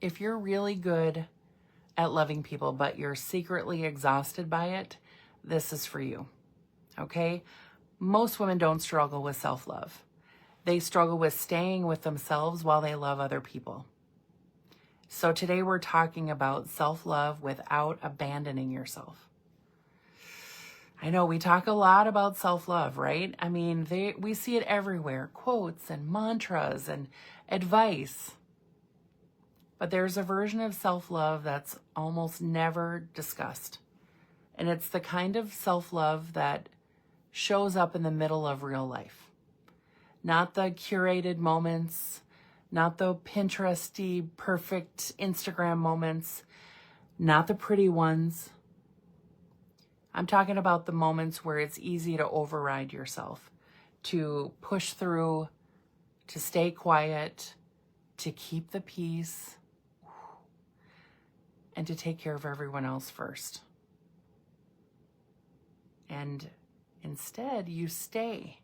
if you're really good at loving people, but you're secretly exhausted by it, this is for you, okay? Most women don't struggle with self-love. They struggle with staying with themselves while they love other people. So today we're talking about self-love without abandoning yourself. I know we talk a lot about self-love, right? I mean, we see it everywhere, quotes and mantras and advice. But there's a version of self-love that's almost never discussed. And it's the kind of self-love that shows up in the middle of real life. Not the curated moments, not the Pinteresty perfect Instagram moments, not the pretty ones. I'm talking about the moments where it's easy to override yourself, to push through, to stay quiet, to keep the peace, and to take care of everyone else first. And instead, you stay.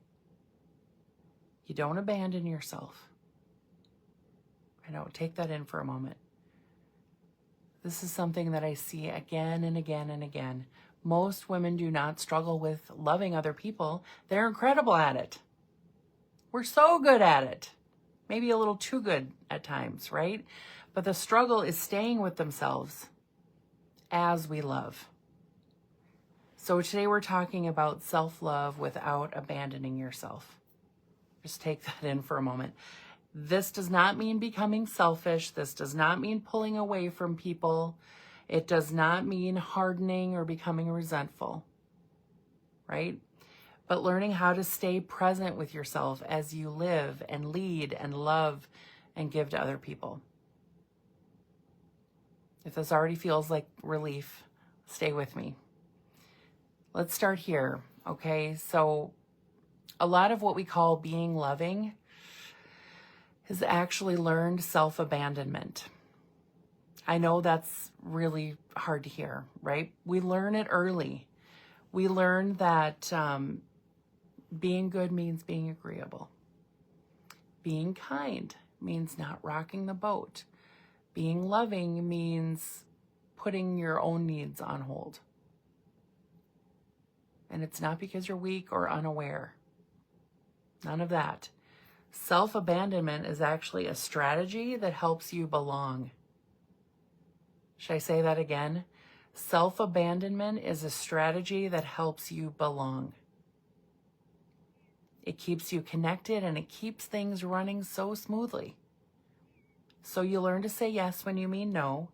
You don't abandon yourself. I know, take that in for a moment. This is something that I see again and again and again. Most women do not struggle with loving other people. They're incredible at it. We're so good at it. Maybe a little too good at times, right? But the struggle is staying with themselves as we love. So today we're talking about self-love without abandoning yourself. Just take that in for a moment. This does not mean becoming selfish. This does not mean pulling away from people. It does not mean hardening or becoming resentful, right? But learning how to stay present with yourself as you live and lead and love and give to other people. If this already feels like relief, stay with me. Let's start here, okay? So a lot of what we call being loving is actually learned self-abandonment. I know that's really hard to hear, right? We learn it early. We learn that being good means being agreeable. Being kind means not rocking the boat. Being loving means putting your own needs on hold. And it's not because you're weak or unaware. None of that. Self-abandonment is actually a strategy that helps you belong. Should I say that again? Self-abandonment is a strategy that helps you belong. It keeps you connected and it keeps things running so smoothly. So you learn to say yes when you mean no.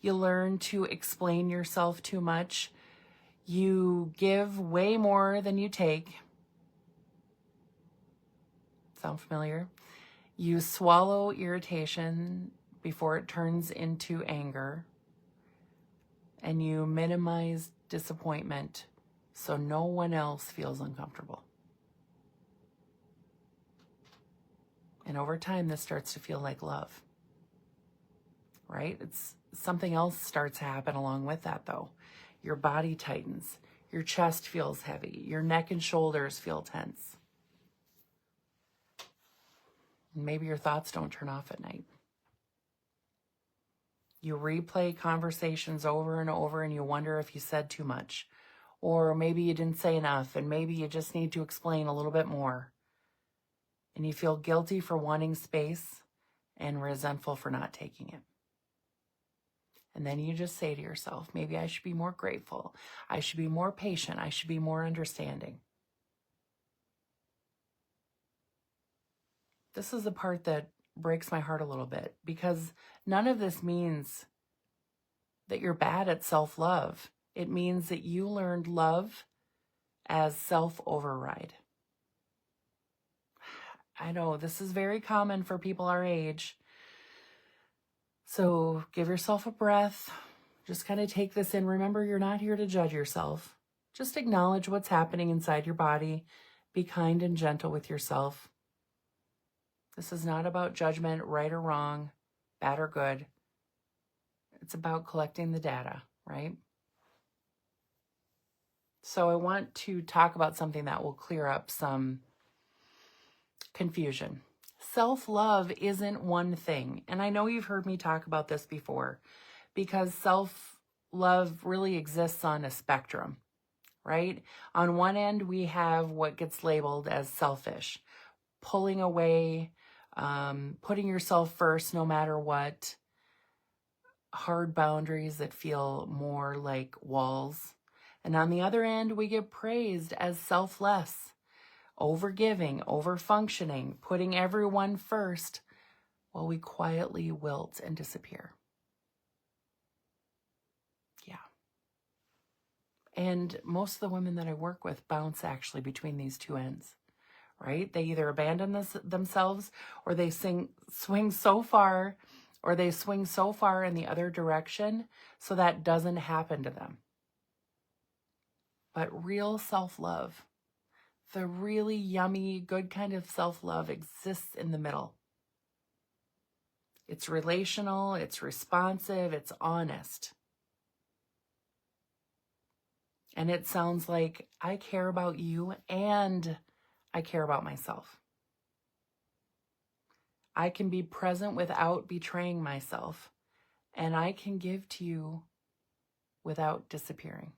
You learn to explain yourself too much. You give way more than you take. Sound familiar? You swallow irritation before it turns into anger. And you minimize disappointment so no one else feels uncomfortable. And over time, this starts to feel like love, right? It's something else starts to happen along with that, though. Your body tightens. Your chest feels heavy. Your neck and shoulders feel tense. And maybe your thoughts don't turn off at night. You replay conversations over and over and you wonder if you said too much. Or maybe you didn't say enough and maybe you just need to explain a little bit more. And you feel guilty for wanting space and resentful for not taking it. And then you just say to yourself, maybe I should be more grateful. I should be more patient. I should be more understanding. This is the part that breaks my heart a little bit because none of this means that you're bad at self-love. It means that you learned love as self-override. I know this is very common for people our age. So give yourself a breath. Just kind of take this in. Remember, you're not here to judge yourself. Just acknowledge what's happening inside your body. Be kind and gentle with yourself. This is not about judgment, right or wrong, bad or good. It's about collecting the data, right? So I want to talk about something that will clear up some confusion. Self-love isn't one thing. And I know you've heard me talk about this before, because self-love really exists on a spectrum, right? On one end, we have what gets labeled as selfish, pulling away, putting yourself first no matter what, hard boundaries that feel more like walls. And on the other end, we get praised as selfless, overgiving, overfunctioning, putting everyone first, while we quietly wilt and disappear. Yeah. And most of the women that I work with bounce actually between these two ends, right? They either abandon themselves, or they swing so far, or they swing so far in the other direction so that doesn't happen to them. But real self-love, the really yummy, good kind of self-love, exists in the middle. It's relational, it's responsive, it's honest. And it sounds like, I care about you and I care about myself. I can be present without betraying myself, and I can give to you without disappearing.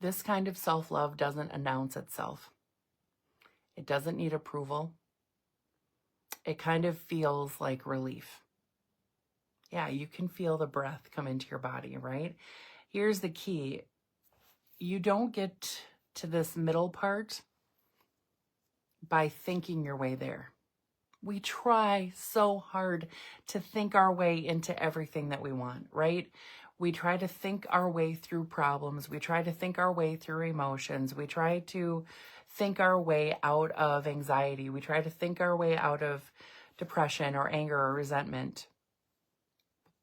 This kind of self-love doesn't announce itself. It doesn't need approval. It kind of feels like relief. Yeah, you can feel the breath come into your body, right? Here's the key. You don't get to this middle part by thinking your way there. We try so hard to think our way into everything that we want, right? We try to think our way through problems. We try to think our way through emotions. We try to think our way out of anxiety. We try to think our way out of depression or anger or resentment.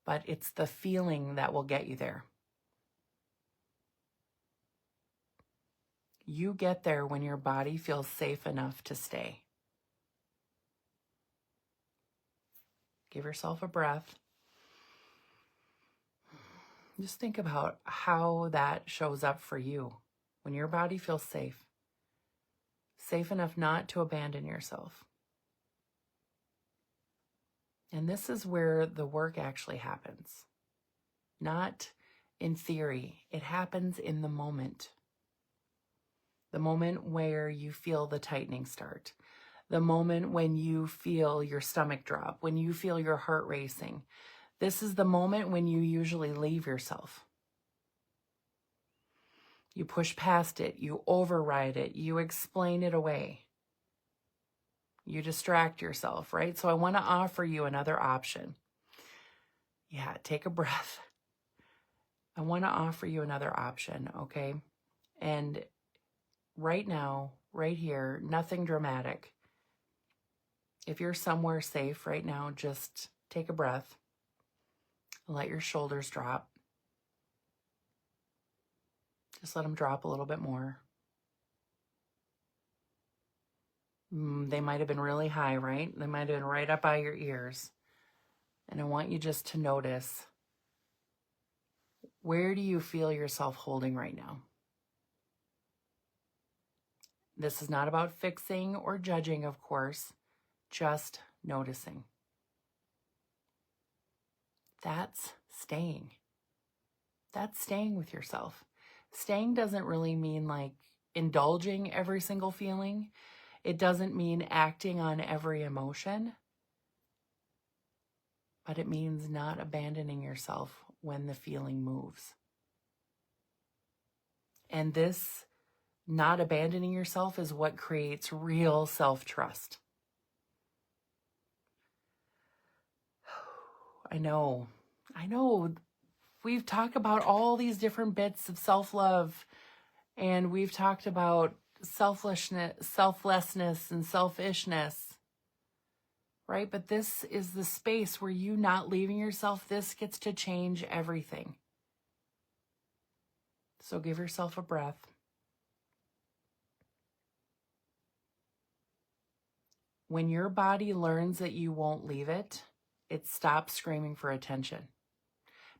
But it's the feeling that will get you there. You get there when your body feels safe enough to stay. Give yourself a breath. Just think about how that shows up for you when your body feels safe. Safe enough not to abandon yourself. And this is where the work actually happens. Not in theory. It happens in the moment. The moment where you feel the tightening start. The moment when you feel your stomach drop, when you feel your heart racing. This is the moment when you usually leave yourself. You push past it, you override it, you explain it away. You distract yourself, right? So I want to offer you another option. Yeah, take a breath. I want to offer you another option, okay? And right now, right here, nothing dramatic. If you're somewhere safe right now, just take a breath. Let your shoulders drop. Just let them drop a little bit more. They might have been really high, right? They might have been right up by your ears. And I want you just to notice, where do you feel yourself holding right now? This is not about fixing or judging, of course, just noticing. That's staying. That's staying with yourself. Staying doesn't really mean like indulging every single feeling. It doesn't mean acting on every emotion. But it means not abandoning yourself when the feeling moves. And this not abandoning yourself is what creates real self-trust. I know. We've talked about all these different bits of self-love, and we've talked about selflessness and selfishness, right? But this is the space where you not leaving yourself, this gets to change everything. So give yourself a breath. When your body learns that you won't leave it, it stops screaming for attention.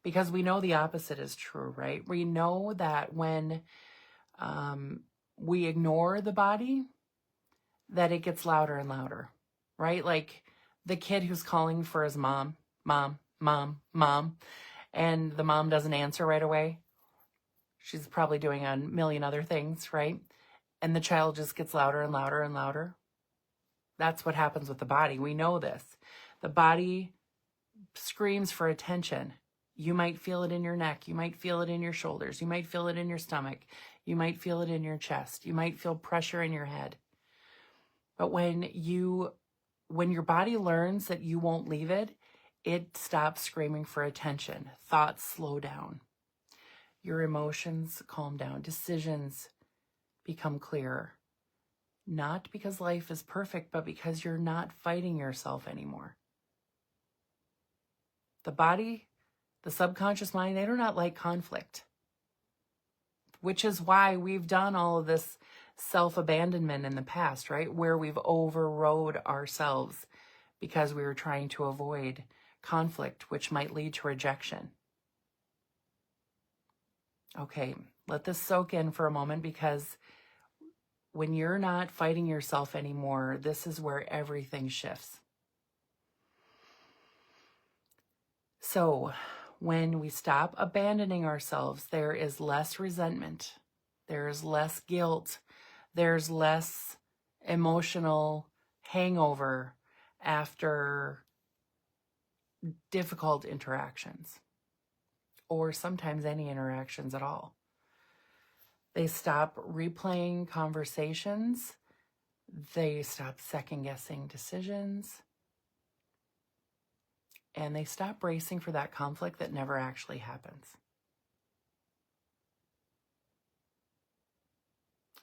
Because we know the opposite is true, right? We know that when we ignore the body, that it gets louder and louder, right? Like the kid who's calling for his mom, mom, mom, mom, and the mom doesn't answer right away. She's probably doing a million other things, right? And the child just gets louder and louder and louder. That's what happens with the body. We know this. The body screams for attention. You might feel it in your neck. You might feel it in your shoulders. You might feel it in your stomach. You might feel it in your chest. You might feel pressure in your head. But when your body learns that you won't leave it, it stops screaming for attention. Thoughts slow down. Your emotions calm down. Decisions become clearer. Not because life is perfect, but because you're not fighting yourself anymore. The body, the subconscious mind, they do not like conflict, which is why we've done all of this self-abandonment in the past, right? Where we've overrode ourselves because we were trying to avoid conflict, which might lead to rejection. Okay, let this soak in for a moment, because when you're not fighting yourself anymore, this is where everything shifts. So when we stop abandoning ourselves, there is less resentment, there's less guilt, there's less emotional hangover after difficult interactions, or sometimes any interactions at all. They stop replaying conversations. They stop second-guessing decisions. And they stop bracing for that conflict that never actually happens.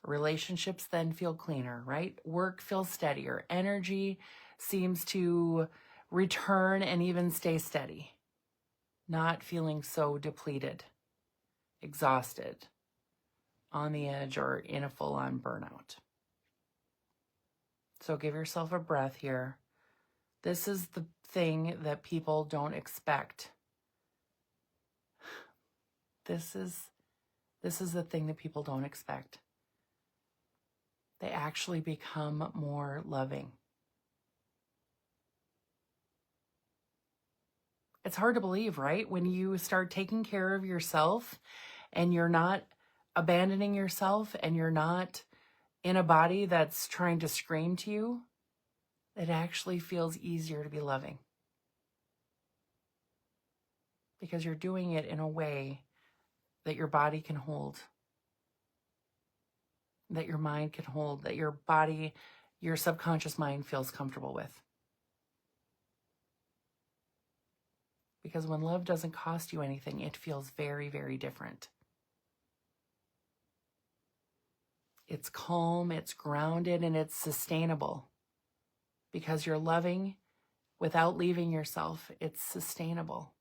Relationships then feel cleaner, right? Work feels steadier. Energy seems to return and even stay steady. Not feeling so depleted, exhausted, on the edge, or in a full-on burnout. So give yourself a breath here. This is the thing that people don't expect. This is the thing that people don't expect. They actually become more loving. It's hard to believe, right? When you start taking care of yourself and you're not abandoning yourself and you're not in a body that's trying to scream to you, it actually feels easier to be loving. Because you're doing it in a way that your body can hold, that your mind can hold, that your body, your subconscious mind feels comfortable with. Because when love doesn't cost you anything, it feels very, very different. It's calm, it's grounded, and it's sustainable. Because you're loving without leaving yourself, it's sustainable.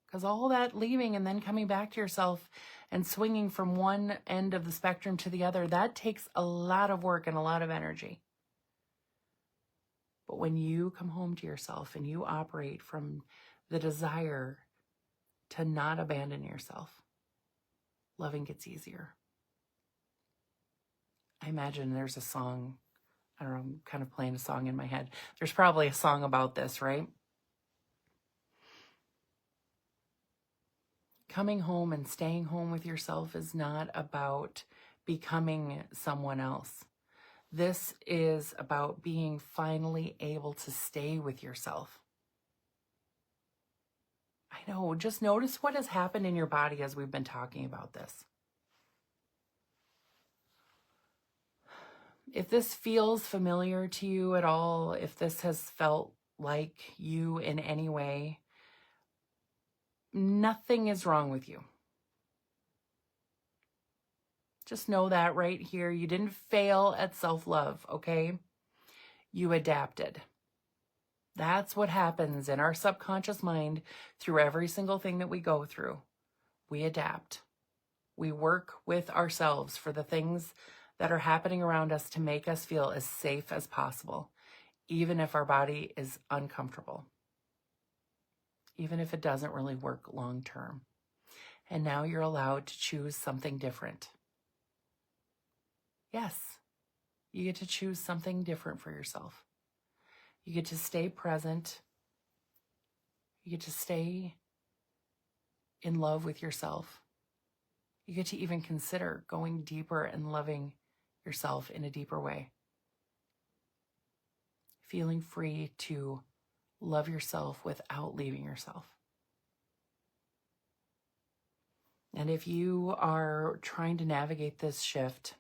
Because all that leaving and then coming back to yourself and swinging from one end of the spectrum to the other, that takes a lot of work and a lot of energy. But when you come home to yourself and you operate from the desire to not abandon yourself, loving gets easier. I imagine there's a song, I don't know, I'm kind of playing a song in my head. There's probably a song about this, right? Coming home and staying home with yourself is not about becoming someone else. This is about being finally able to stay with yourself. I know, just notice what has happened in your body as we've been talking about this. If this feels familiar to you at all, if this has felt like you in any way, nothing is wrong with you. Just know that right here. You didn't fail at self-love, okay? You adapted. That's what happens in our subconscious mind through every single thing that we go through. We adapt. We work with ourselves for the things that are happening around us to make us feel as safe as possible, even if our body is uncomfortable, even if it doesn't really work long term. And now you're allowed to choose something different. Yes, You get to choose something different for yourself. You get to stay present. You get to stay in love with yourself. You get to even consider going deeper and loving yourself in a deeper way. Feeling free to love yourself without leaving yourself. And if you are trying to navigate this shift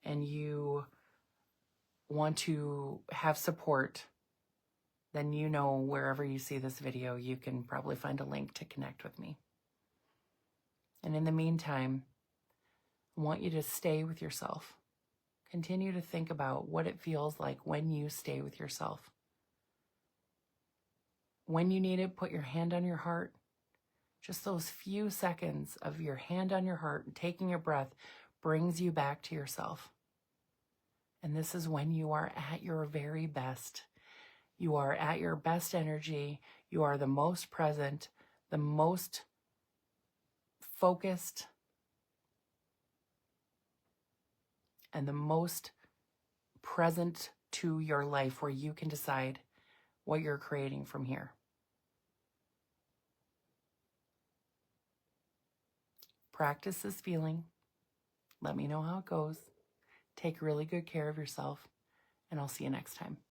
and you want to have support, then you know wherever you see this video, you can probably find a link to connect with me. And in the meantime, I want you to stay with yourself. Continue to think about what it feels like when you stay with yourself. When you need it, put your hand on your heart. Just those few seconds of your hand on your heart and taking a breath brings you back to yourself. And this is when you are at your very best. You are at your best energy. You are the most present, the most focused, and the most present to your life, where you can decide what you're creating from here. Practice this feeling. Let me know how it goes. Take really good care of yourself, and I'll see you next time.